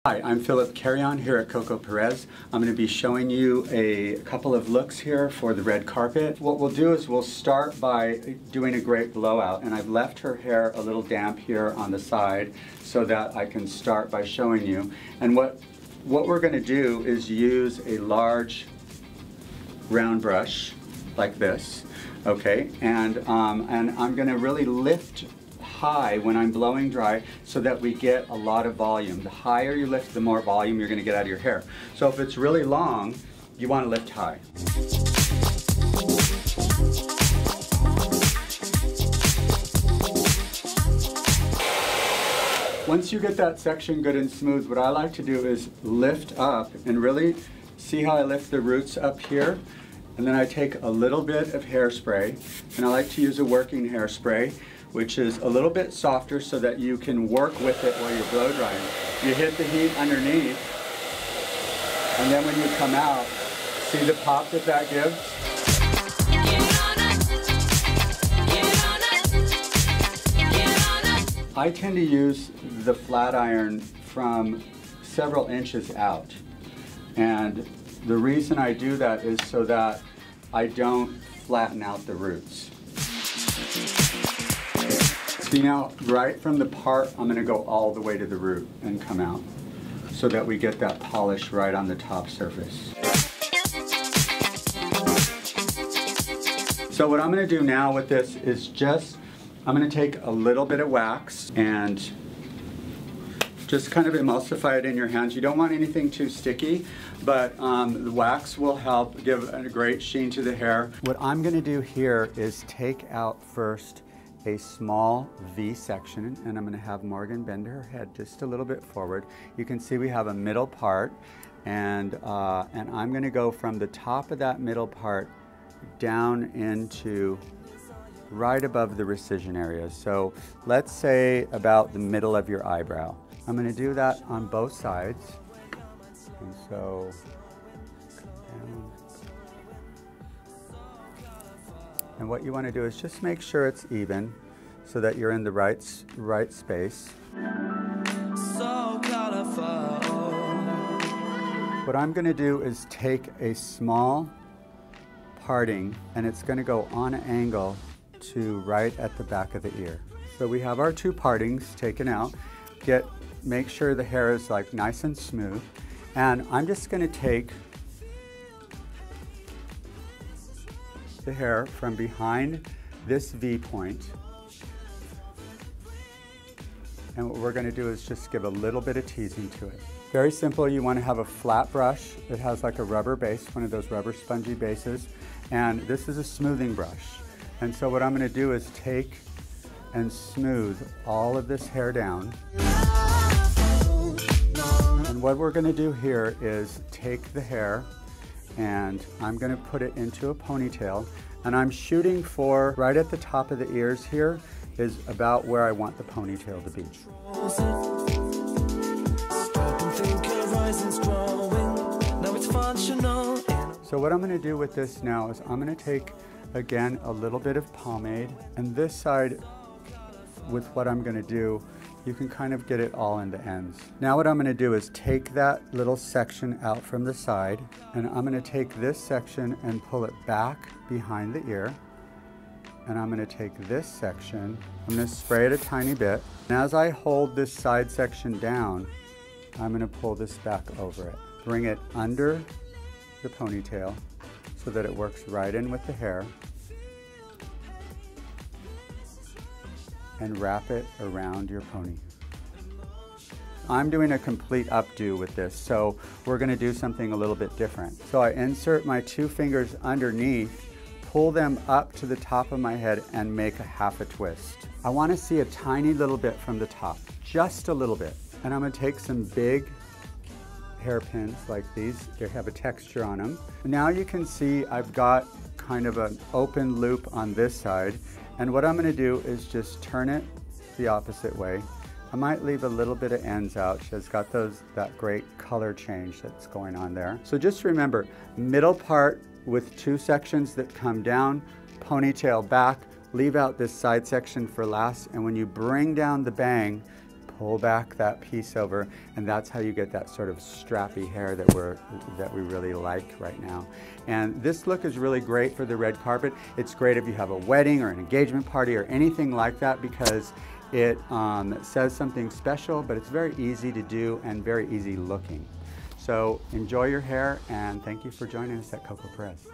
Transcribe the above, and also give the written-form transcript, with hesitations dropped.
Hi, I'm Carreon here at Coco Perez. I'm going to be showing you a couple of looks here for the red carpet. What we'll do is we'll start by doing a great blowout, and I've left her hair a little damp here on the side so that I can start by showing you. And what we're going to do is use a large round brush like this, okay? And I'm going to really lift high when I'm blowing dry so that we get a lot of volume. The higher you lift, the more volume you're going to get out of your hair. So if it's really long, you want to lift high. Once you get that section good and smooth, what I like to do is lift up and really see how I lift the roots up here. And then I take a little bit of hairspray, and I like to use a working hairspray, which is a little bit softer so that you can work with it while you're blow drying. You hit the heat underneath, and then when you come out, see the pop that gives? I tend to use the flat iron from several inches out. And the reason I do that is so that I don't flatten out the roots. See now, right from the part, I'm going to go all the way to the root and come out so that we get that polish right on the top surface. So what I'm going to do now with this is I'm going to take a little bit of wax and just kind of emulsify it in your hands. You don't want anything too sticky, but the wax will help give a great sheen to the hair. What I'm going to do here is take out first a small V section, and I'm going to have Morgan bend her head just a little bit forward. You can see we have a middle part, and I'm going to go from the top of that middle part down into right above the recision area. So let's say about the middle of your eyebrow. I'm going to do that on both sides, and so down. And what you want to do is just make sure it's even so that you're in the right space. So colorful. What I'm going to do is take a small parting, and it's going to go on an angle to right at the back of the ear. So we have our two partings taken out. Make sure the hair is like nice and smooth. And I'm just going to take the hair from behind this V point, and what we're going to do is just give a little bit of teasing to it. Very simple. You want to have a flat brush that has like a rubber base, one of those rubber spongy bases, and this is a smoothing brush. And so what I'm going to do is take and smooth all of this hair down. And what we're going to do here is take the hair, and I'm going to put it into a ponytail, and I'm shooting for right at the top of the ears here is about where I want the ponytail to be. So what I'm going to do with this now is I'm going to take again a little bit of pomade, and this side with what I'm going to do, you can kind of get it all in the ends. Now what I'm going to do is take that little section out from the side, and I'm going to take this section and pull it back behind the ear. And I'm going to take this section, I'm going to spray it a tiny bit. And as I hold this side section down, I'm going to pull this back over it. Bring it under the ponytail so that it works right in with the hair. And wrap it around your pony. I'm doing a complete updo with this, so we're going to do something a little bit different. So I insert my two fingers underneath, pull them up to the top of my head, and make a half a twist. I want to see a tiny little bit from the top, just a little bit. And I'm going to take some big hairpins like these. They have a texture on them. Now you can see I've got kind of an open loop on this side. And what I'm going to do is just turn it the opposite way. I might leave a little bit of ends out. She's got that great color change that's going on there. So just remember, middle part with two sections that come down, ponytail back, leave out this side section for last, and when you bring down the bang, pull back that piece over, and that's how you get that sort of strappy hair that we really like right now. And this look is really great for the red carpet. It's great if you have a wedding or an engagement party or anything like that, because it says something special, but it's very easy to do and very easy looking. So enjoy your hair, and thank you for joining us at Coco Perez.